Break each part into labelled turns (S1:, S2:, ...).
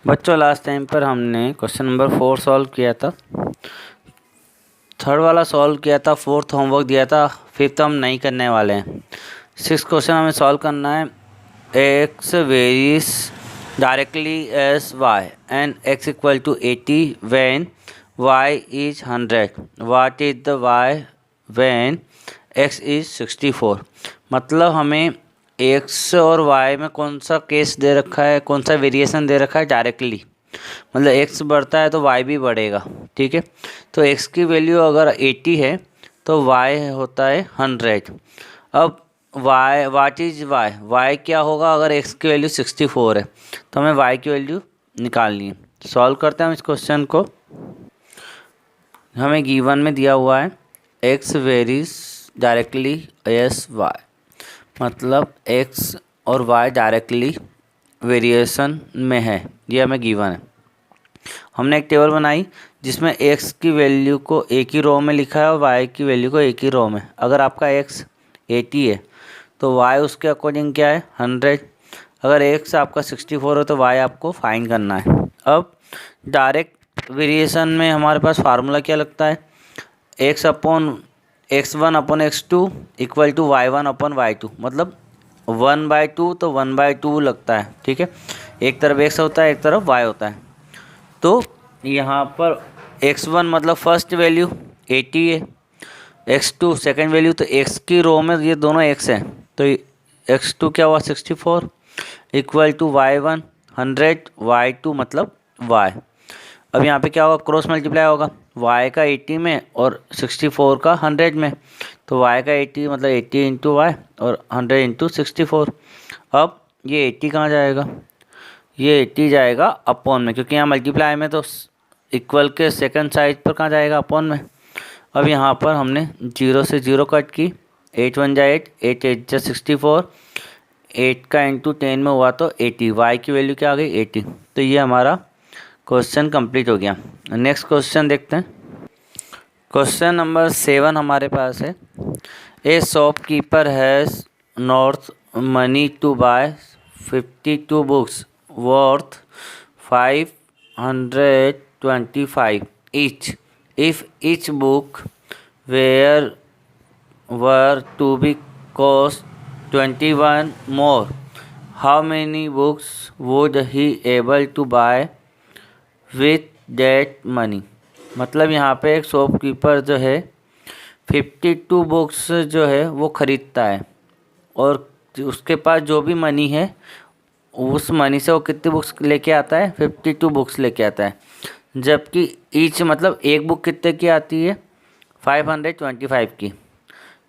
S1: बच्चों last time पर हमने क्वेश्चन नंबर 4 सॉल्व किया था, थर्ड वाला सॉल्व किया था, फोर्थ होमवर्क दिया था, फिफ्थ हम नहीं करने वाले हैं। सिक्स क्वेश्चन हमें सॉल्व करना है। X varies directly as y and x equal to 80 when y is 100। What is the y when x is 64। मतलब हमें एक्स और वाई में कौन सा केस दे रखा है, कौन सा वेरिएशन दे रखा है डायरेक्टली, मतलब एक्स बढ़ता है तो वाई भी बढ़ेगा। ठीक है, तो एक्स की वैल्यू अगर 80 है तो वाई होता है 100। अब y what is y, y क्या होगा अगर एक्स की वैल्यू 64 है, तो हमें वाई की वैल्यू निकालनी है। सॉल्व करते हैं हम इस क्वेश्चन को। हमें गिवन में दिया हुआ है x varies directly as y, मतलब एक्स और वाई डायरेक्टली वेरिएशन में है, ये हमें गिवन है। हमने एक टेबल बनाई जिसमें एक्स की वैल्यू को एक ही रो में लिखा है और वाई की वैल्यू को एक ही रो में। अगर आपका एक्स 80 है तो वाई उसके अकॉर्डिंग क्या है 100। अगर एक्स आपका 64 हो तो वाई आपको फाइंड करना है। अब डायरेक्ट वेरिएशन में हमारे पास फार्मूला क्या लगता है, x upon x1 upon x2 equal to y1 upon y2, मतलब 1/2 तो 1/2 लगता है। ठीक है, एक तरफ x होता है एक तरफ y होता है। तो यहाँ पर x1 मतलब फर्स्ट वैल्यू 80 है, x2 सेकंड वैल्यू, तो x की रो में ये दोनों x हैं, तो x2 क्या हुआ 64 इक्वल टू y1 100, y2 मतलब y। अब यहाँ पे क्या होगा, क्रॉस मल्टीप्लाई होगा, y का 80 में और 64 का 100 में, तो y का 80 मतलब 80 इंटू वाई और 100 इंटू 64। अब ये 80 कहाँ जाएगा, ये 80 जाएगा अपॉन में, क्योंकि यहाँ मल्टीप्लाई में तो इक्वल के सेकंड साइड पर कहाँ जाएगा अपॉन में। अब यहाँ पर हमने 0 से 0 कट की, 8 1 जा 8, 8 8 जा 64, 8 का इंटू 10 में हुआ तो 80, वाई की वैल्यू क्या आ गई 80। तो ये हमारा क्वेश्चन कंप्लीट हो गया। नेक्स्ट क्वेश्चन देखते हैं। क्वेश्चन नंबर 7 हमारे पास है, a shopkeeper has north money to buy 52 books worth 525 each. If each book were to be cost 21 more, how many books would he able to buy with that money? मतलब यहाँ पे एक shopkeeper जो है 52 books जो है वो ख़रीदता है और उसके पास जो भी मनी है उस मनी से वो कितनी बुक्स लेके आता है, 52 बुक्स लेके आता है। जबकि ईच मतलब एक बुक कितने की आती है 525 की।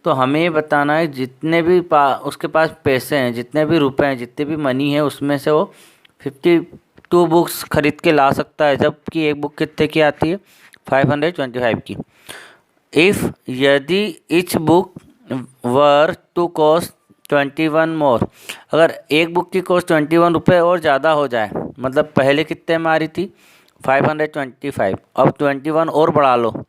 S1: तो हमें ये बताना है जितने भी उसके पास पैसे हैं, जितने भी रुपए हैं, जितने भी मनी है, उसमें से वो 52 बुक्स खरीद के ला सकता है, जबकि एक बुक कितने की आती है 525 की। इफ़ यदि each book were to cost 21 more, अगर एक बुक की कॉस्ट 21 रुपये और ज़्यादा हो जाए, मतलब पहले कितने में आ रही थी 525, अब 21 और बढ़ा लो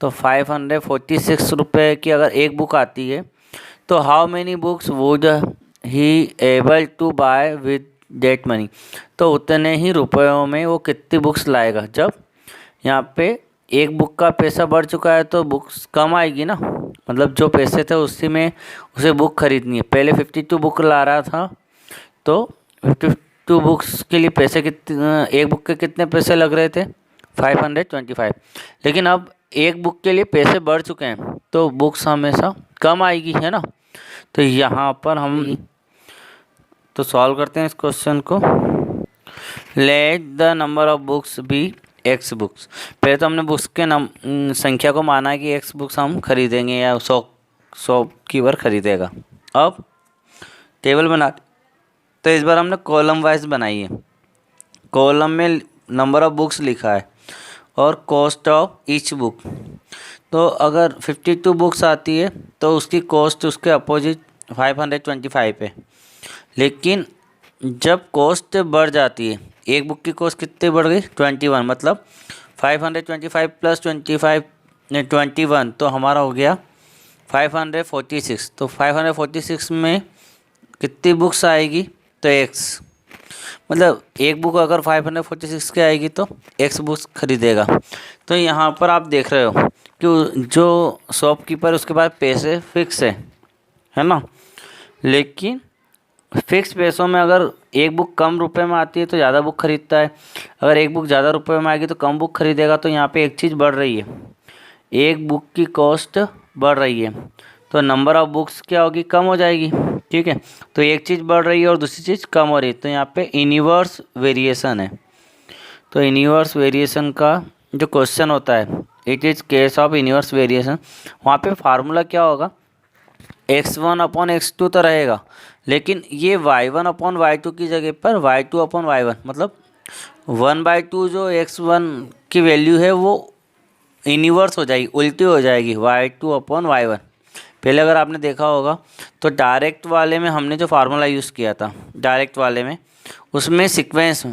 S1: तो 546 रुपये की अगर एक बुक आती है, तो how many books would he able to buy with that money, तो उतने ही रुपयों में वो कितनी बुक्स लाएगा। जब यहाँ पे एक बुक का पैसा बढ़ चुका है तो बुक्स कम आएगी ना, मतलब जो पैसे थे उसी में उसे बुक खरीदनी है। पहले 52 बुक ला रहा था तो 52 बुक्स के लिए पैसे कितने, एक बुक के कितने पैसे लग रहे थे 525, लेकिन अब एक बुक के लिए पैसे बढ़ चुके हैं तो बुक्स हमेशा कम आएगी, है ना। तो यहाँ पर हम तो सॉल्व करते हैं इस क्वेश्चन को। Let the number of books be x books. पहले तो हमने बुक्स के संख्या को माना है कि एक्स बुक्स हम खरीदेंगे या शॉपकीपर खरीदेगा। अब टेबल बना, तो इस बार हमने कॉलम वाइज बनाई है। कॉलम में नंबर ऑफ बुक्स लिखा है और कॉस्ट ऑफ ईच बुक। तो अगर 52 बुक्स आती है तो उसकी कॉस्ट उसके अपोजिट 525 है, लेकिन जब कॉस्ट बढ़ जाती है, एक बुक की कॉस्ट कितनी बढ़ गई 21, मतलब 525 प्लस 21 तो हमारा हो गया 546। तो 546 में कितनी बुक्स आएगी तो एक्स, मतलब एक बुक अगर 546 की आएगी तो एक्स बुक्स खरीदेगा। तो यहाँ पर आप देख रहे हो कि जो शॉपकीपर उसके पास पैसे फिक्स है ना, लेकिन फिक्स पैसों में अगर एक बुक कम रुपए में आती है तो ज़्यादा बुक खरीदता है, अगर एक बुक ज़्यादा रुपए में आएगी तो कम बुक खरीदेगा। तो यहाँ पे एक चीज़ बढ़ रही है, एक बुक की कॉस्ट बढ़ रही है तो नंबर ऑफ बुक्स क्या होगी, कम हो जाएगी। ठीक है, तो एक चीज़ बढ़ रही है और दूसरी चीज़ कम हो रही है, तो यहाँ पे इनवर्स वेरिएशन है। तो इनवर्स वेरिएशन का जो क्वेश्चन होता है, it is case of inverse variation, वहाँ पे फार्मूला क्या होगा, x1/x2 तो रहेगा, लेकिन ये y1/y2 की जगह पर y2/y1, मतलब 1/2 जो x1 की वैल्यू है वो इनवर्स हो जाएगी, उल्टी हो जाएगी y2/y1। पहले अगर आपने देखा होगा तो डायरेक्ट वाले में हमने जो फार्मूला यूज़ किया था, डायरेक्ट वाले में उसमें सीक्वेंस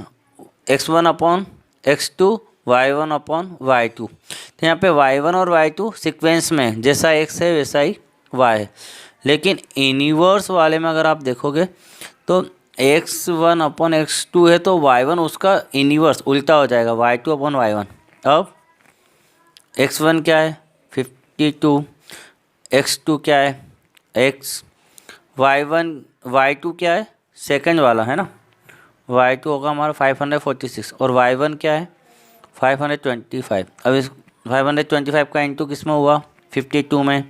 S1: x1/x2 y1/y2, तो यहाँ पे y1 और y2 सीक्वेंस में जैसा x है वैसा ही y है। लेकिन इनवर्स वाले में अगर आप देखोगे तो x1/x2 है तो y1 उसका इनवर्स उल्टा हो जाएगा y2/y1। अब x1 क्या है 52, x2 क्या है x, y2 क्या है सेकंड वाला है ना, y2 होगा हमारा 546 और y1 क्या है 525। अब इस 525 का इंटू किस में हुआ 52 में,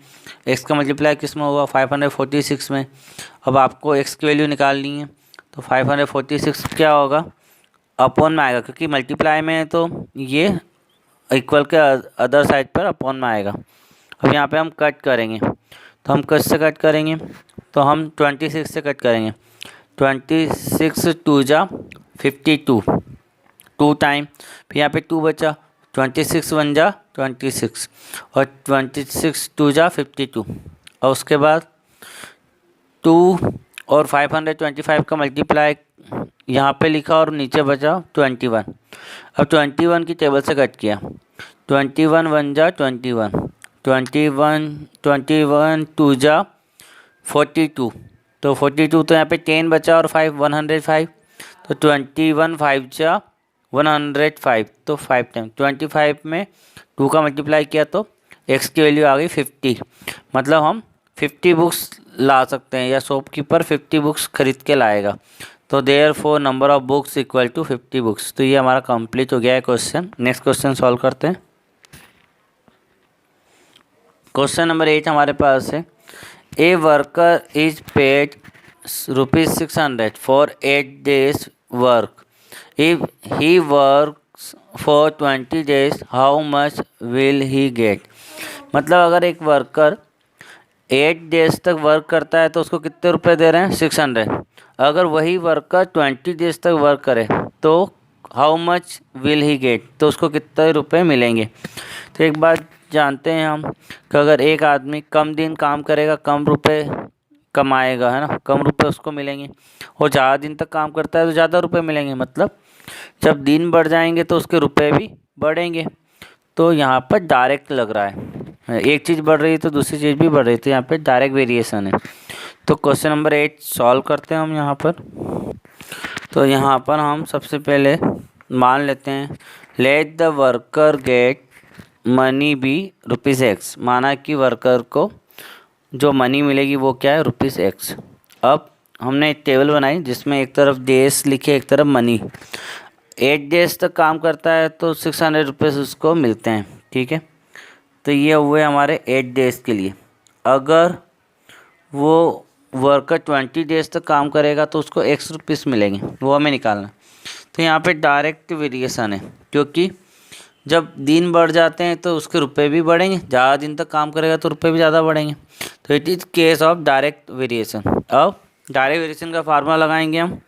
S1: x का मल्टीप्लाई किस में हुआ 546 में। अब आपको x की वैल्यू निकालनी है तो 546 क्या होगा अपॉन में आएगा, क्योंकि मल्टीप्लाई में है तो ये इक्वल के अदर साइड पर अपॉन में आएगा। अब यहाँ पे हम कट करेंगे तो हम किस से कट करेंगे, तो हम 26 से कट करेंगे। 26 2 जा 52, 2 टाइम, फिर यहाँ पे 2 बचा, 26 1 जा 26 और 26 2 जा 52, और उसके बाद 2 और 525 का मल्टीप्लाई यहाँ पे लिखा और नीचे बचा 21। अब 21 की टेबल से कट किया, 21 1 जा 21, 21 2 जा 42, तो 42 तो यहाँ पे 10 बचा और 5 105, तो 21 5 जा 105, तो 5 टाइम 25 में 2 का मल्टीप्लाई किया तो x की वैल्यू आ गई 50। मतलब हम 50 बुक्स ला सकते हैं या शॉपकीपर 50 बुक्स खरीद के लाएगा। तो therefore number of books equal to 50 books. तो ये हमारा कंप्लीट हो गया है क्वेश्चन। नेक्स्ट क्वेश्चन सॉल्व करते हैं। क्वेश्चन नंबर 8 हमारे पास है, a worker is paid ₹600 for 8 days work, if he works for 20 days how much will he get. मतलब अगर एक वर्कर 8 days तक वर्क करता है तो उसको कितने रुपए दे रहे हैं 600। अगर वही वर्कर 20 days तक वर्क करे तो how much will he get, तो उसको कितने रुपए मिलेंगे। तो एक बात जानते हैं हम कि अगर एक आदमी कम दिन काम करेगा कम रुपए कमाएगा, है ना, कम रुपए उसको मिलेंगे, और ज़्यादा दिन तक काम करता है तो ज़्यादा रुपए मिलेंगे। मतलब जब दिन बढ़ जाएंगे तो उसके रुपए भी बढ़ेंगे। तो यहाँ पर डायरेक्ट लग रहा है, एक चीज़ बढ़ रही है तो दूसरी चीज़ भी बढ़ रही है, तो यहाँ पे डायरेक्ट वेरिएशन है। तो क्वेश्चन नंबर 8 सॉल्व करते हैं हम यहाँ पर। तो यहाँ पर हम सबसे पहले मान लेते हैं let the worker get money be ₹X, माना कि वर्कर को जो मनी मिलेगी वो क्या है ₹X। अब हमने एक टेबल बनाई जिसमें एक तरफ डेज लिखे एक तरफ मनी। 8 days तक काम करता है तो 600 रुपीज़ उसको मिलते हैं। ठीक है, तो ये हुए हमारे 8 days के लिए। अगर वो वर्कर 20 days तक काम करेगा तो उसको ₹X मिलेंगे, वो हमें निकालना। तो यहाँ पे डायरेक्ट वेरिएशन है, क्योंकि जब दिन बढ़ जाते हैं तो उसके रुपए भी बढ़ेंगे, ज़्यादा दिन तक काम करेगा तो रुपए भी ज़्यादा बढ़ेंगे। तो it is case of direct variation. अब डायरेक्ट वेरिएशन का फार्मूला लगाएंगे हम,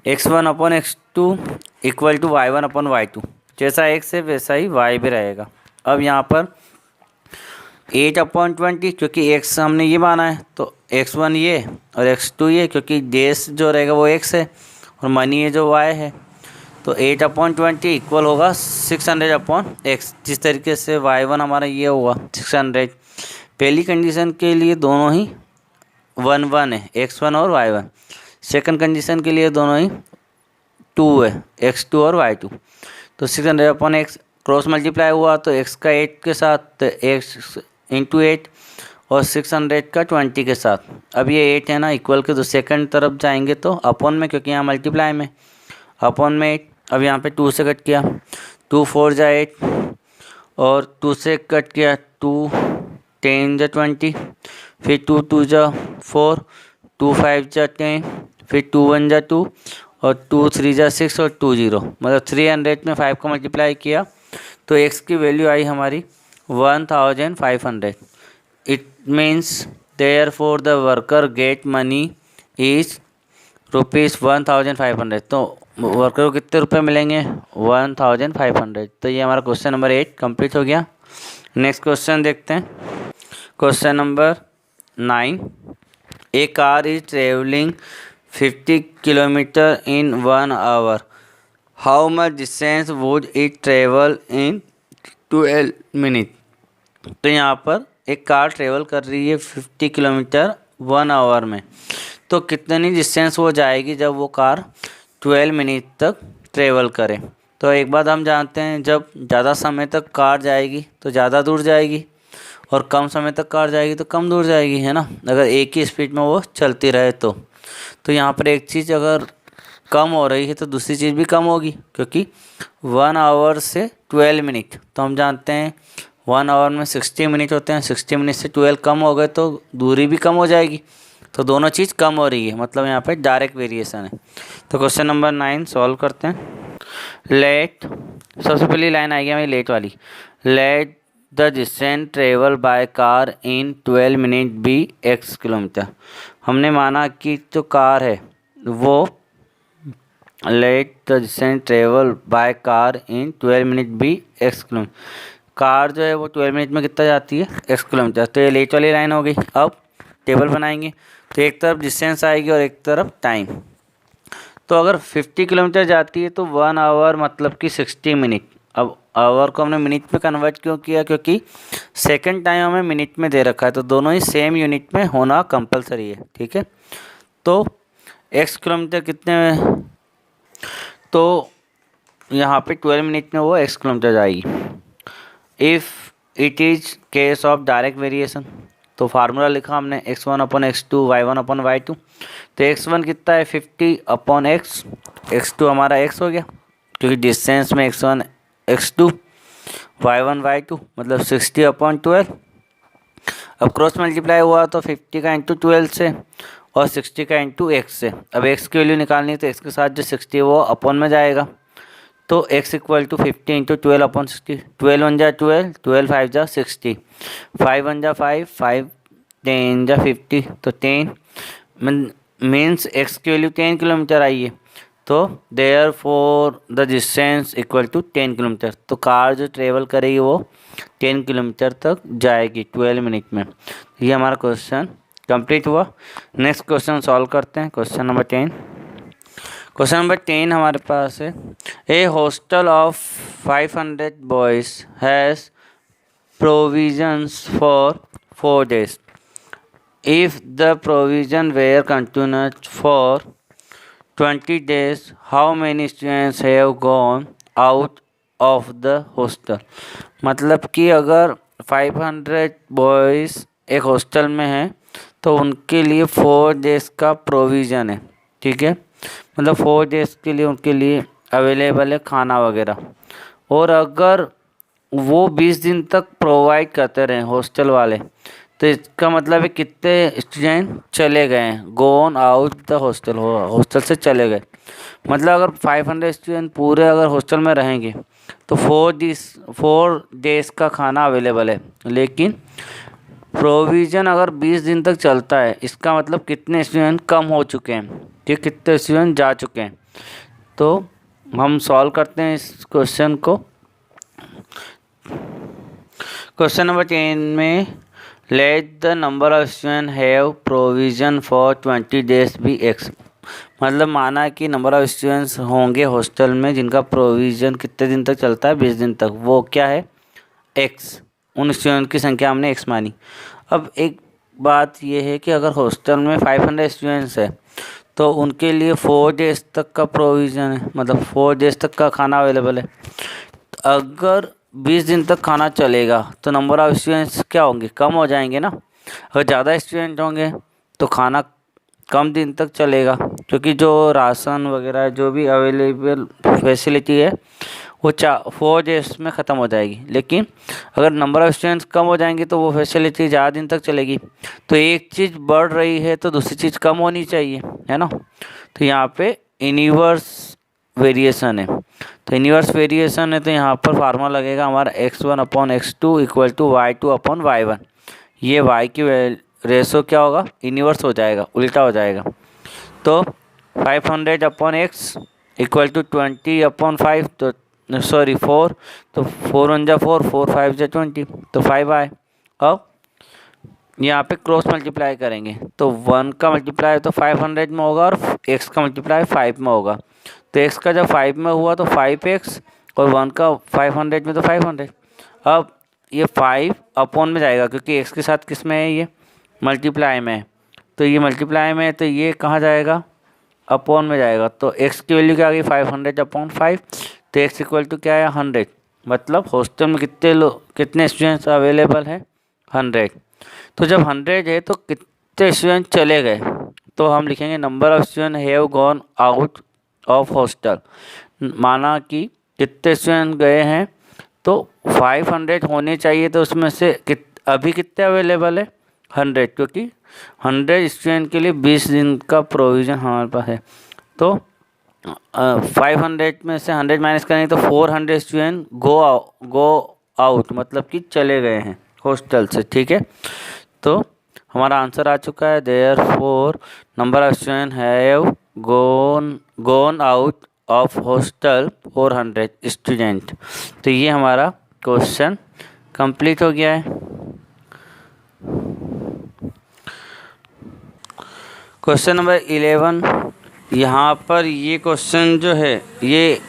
S1: x1/x2 इक्वल टू y1/y2, जैसा x है वैसा ही y भी रहेगा। अब यहाँ पर 8/20, क्योंकि x हमने ये माना है तो x1 ये और x2 ये, क्योंकि डेज जो रहेगा वो x है और मनी है जो y है। तो 8/20 इक्वल होगा 600/x। जिस तरीके से y1 हमारा ये हुआ 600, पहली कंडीशन के लिए दोनों ही 1 1 है, x1 और y1। सेकंड कंडीशन के लिए दोनों ही 2 है, x2 और y2। तो 600 अपॉन एक्स क्रॉस मल्टीप्लाई हुआ तो x का 8 के साथ, तो x इंटू 8 और 600 का 20 के साथ। अब ये 8 है ना इक्वल के, तो सेकंड तरफ जाएंगे तो अपॉन में, क्योंकि यहाँ मल्टीप्लाई में अपॉन में 8। अब यहाँ पे 2 से कट किया, 2 4 जा 8 और 2 से कट किया 2 10 जा 20, फिर 2 2 जा 4, 2 5 जा 10, फिर 2 1 जा 2 और 2 3 जा 6 और 2 0, मतलब 300 में 5 का मल्टीप्लाई किया तो x की वैल्यू आई हमारी 1500। It means therefore the worker get money is ₹1500। तो वर्कर को कितने रुपए मिलेंगे? 1500। तो ये हमारा क्वेश्चन नंबर 8 कंप्लीट हो गया। नेक्स्ट क्वेश्चन देखते हैं, question number 9। A car is traveling 50 kilometre in 1 hour, how much distance would it travel in 12 minute. तो यहाँ पर एक कार ट्रेवल कर रही है 50 किलोमीटर 1 आवर में, तो कितनी डिस्टेंस वो जाएगी जब वो कार 12 मिनट तक ट्रेवल करे। तो एक बात हम जानते हैं, जब ज़्यादा समय तक कार जाएगी तो ज़्यादा दूर जाएगी और कम समय तक कार जाएगी तो कम दूर जाएगी, है ना, अगर एक ही स्पीड में वो चलती रहे तो यहाँ पर एक चीज़ अगर कम हो रही है तो दूसरी चीज़ भी कम होगी, क्योंकि 1 आवर से 12 मिनट, तो हम जानते हैं 1 आवर में 60 मिनट होते हैं, 60 मिनट से 12 कम हो गए तो दूरी भी कम हो जाएगी, तो दोनों चीज़ कम हो रही है, मतलब यहाँ पे डायरेक्ट वेरिएशन है। तो क्वेश्चन नंबर 9 सॉल्व करते हैं। लेट, सबसे पहली लाइन आएगी हमारी लेट वाली, let the distance travel by car in 12 minute be x kilometre. हमने माना कि जो कार है वो let the distance travel by car in 12 minute be x kilometre, car जो है वो 12 मिनट में कितना जाती है? x kilometre. तो ये लेट वाली लाइन हो गई। अब टेबल बनाएंगे तो एक तरफ डिस्टेंस आएगी और एक तरफ टाइम। तो अगर 50 किलोमीटर जाती है तो 1 आवर मतलब कि 60 मिनट। अब आवर को हमने मिनट में कन्वर्ट क्यों किया? क्योंकि सेकंड टाइम हमें मिनट में दे रखा है, तो दोनों ही सेम यूनिट में होना कंपलसरी है, ठीक है। तो x किलोमीटर कितने में, तो यहाँ पे 12 मिनट में वो x किलोमीटर जाएगी। If it is case of direct variation, तो फार्मूला लिखा हमने x1 upon x2 y1 upon y2। तो x1 कितना है? 50 अपॉन x, x2 हमारा x हो गया क्योंकि डिस्टेंस में x1 x2, y1 y2 मतलब 60 अपॉन 12। अब क्रॉस मल्टीप्लाई हुआ तो 50 का इंटू 12 से और 60 का इंटू x से। अब x की वैल्यू निकालनी है तो x के साथ जो 60 है वो अपॉन में जाएगा, तो x equal to 50 into 12 upon 60। 12 1 जा 12, 12 5 जा 60, 5 1 जा 5, 5 10 जा 50, तो 10 मीन्स x की वैल्यू 10 किलोमीटर आई है, तो therefore the distance equal to 10 kilometre. तो कार जो ट्रेवल करेगी वो 10 किलोमीटर तक जाएगी 12 मिनट में। ये हमारा क्वेश्चन कंप्लीट हुआ। नेक्स्ट क्वेश्चन सॉल्व करते हैं, क्वेश्चन नंबर 10। क्वेश्चन नंबर 10 हमारे पास है, a hostel of 500 boys has provisions for 4 days। If the provision were continued for 20 days, how many students have gone out of the hostel? मतलब कि अगर 500 boys एक hostel में हैं तो उनके लिए 4 days का प्रोविज़न है, ठीक है, मतलब 4 days के लिए उनके लिए अवेलेबल है खाना वगैरह। और अगर वो 20 दिन तक प्रोवाइड करते रहें हॉस्टल वाले, तो इसका मतलब है कितने स्टूडेंट चले गए हैं, गोन आउट द हॉस्टल, हॉस्टल से चले गए। मतलब अगर 500 स्टूडेंट पूरे अगर हॉस्टल में रहेंगे तो 4 days का खाना अवेलेबल है, लेकिन प्रोविज़न अगर 20 दिन तक चलता है, इसका मतलब कितने स्टूडेंट कम हो चुके हैं, ठीक, कितने स्टूडेंट जा चुके हैं। तो हम सॉल्व करते हैं इस क्वेश्चन को। क्वेश्चन नंबर 10 में let the number of student have provision for 20 days be x। मतलब माना कि नंबर ऑफ स्टूडेंट्स होंगे हॉस्टल में जिनका प्रोविज़न कितने दिन तक चलता है, 20 दिन तक, वो क्या है? x। उन स्टूडेंट की संख्या हमने x मानी। अब एक बात ये है कि अगर हॉस्टल में 500 स्टूडेंट्स है तो उनके लिए 4 डेज तक का प्रोविज़न है, मतलब 4 डेज तक का खाना अवेलेबल है। अगर 20 दिन तक खाना चलेगा तो नंबर ऑफ़ स्टूडेंट्स क्या होंगे, कम हो जाएंगे ना। अगर ज़्यादा स्टूडेंट होंगे तो खाना कम दिन तक चलेगा, क्योंकि जो राशन वगैरह जो भी अवेलेबल फैसिलिटी है वो 4 डेज में ख़त्म हो जाएगी। लेकिन अगर नंबर ऑफ़ स्टूडेंट्स कम हो जाएंगे तो वो फैसिलिटी ज़्यादा दिन तक चलेगी। तो एक चीज़ बढ़ रही है तो दूसरी चीज़ कम होनी चाहिए, है ना। तो यहाँ पे इनवर्स वेरिएशन है। तो इनवर्स वेरिएशन है तो यहाँ पर फार्मूला लगेगा हमारा x1/x2 = y2/y1। ये y की रेशो क्या होगा, इनवर्स हो जाएगा, उल्टा हो जाएगा। तो 500/x = 20/5, तो सॉरी 4, तो 4 1 जा 4, 4 5 जा 20, तो 5 आए। अब यहाँ पे क्रॉस मल्टीप्लाई करेंगे तो 1 का मल्टीप्लाई तो 500 में होगा और x का मल्टीप्लाई 5 में होगा। तो x का जब 5 में हुआ तो 5x और 1 का 500 में तो 500। अब ये 5 अपॉन में जाएगा क्योंकि x के साथ किस में है, ये मल्टीप्लाई में है। तो ये मल्टीप्लाई में है तो ये कहाँ जाएगा, अपॉन में जाएगा। तो x की वैल्यू क्या आ गई, 500/5। तो x = क्या है, 100। मतलब हॉस्टल में कितने स्टूडेंट्स अवेलेबल हैं, 100। तो जब 100 है तो कितने स्टूडेंट चले गए, तो हम लिखेंगे number of student have gone out of hostel. माना कि कितने स्टूडेंट गए हैं, तो 500 होने चाहिए, तो उसमें से अभी कितने अवेलेबल है, 100, क्योंकि 100 स्टूडेंट के लिए 20 दिन का प्रोविज़न हमारे पास है। तो 500 में से 100 माइनस करेंगे तो 400 स्टूडेंट गो आउट, मतलब कि चले गए हैं हॉस्टल से, ठीक है। तो हमारा आंसर आ चुका है, therefore number of student have gone out of hostel 400 student. तो ये हमारा क्वेश्चन कंप्लीट हो गया है। क्वेश्चन नंबर 11, यहाँ पर ये क्वेश्चन जो है ये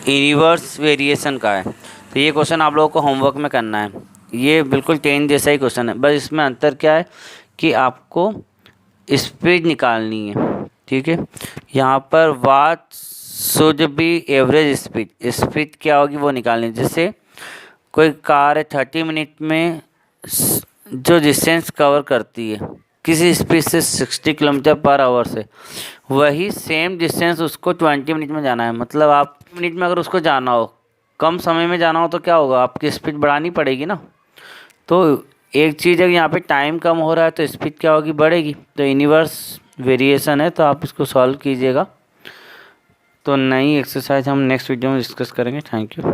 S1: इनवर्स वेरिएशन का है। तो ये क्वेश्चन आप लोगों को होमवर्क में करना है। ये बिल्कुल 10 जैसा ही क्वेश्चन है, बस इसमें अंतर क्या है कि आपको स्पीड निकालनी है, ठीक है। यहाँ पर what should be average speed क्या होगी वो निकालनी है। जैसे कोई कार है 30 मिनट में जो डिस्टेंस कवर करती है किसी स्पीड से 60 km/h से, वही सेम डिस्टेंस उसको 20 मिनट में जाना है। मतलब आप मिनट में अगर उसको जाना हो, कम समय में जाना हो, तो क्या होगा, आपकी स्पीड बढ़ानी पड़ेगी ना। तो एक चीज़ है यहाँ पे टाइम कम हो रहा है तो स्पीड क्या होगी, बढ़ेगी। तो इनवर्स वेरिएशन है, तो आप इसको सॉल्व कीजिएगा। तो नई एक्सरसाइज हम नेक्स्ट वीडियो में डिस्कस करेंगे। Thank you.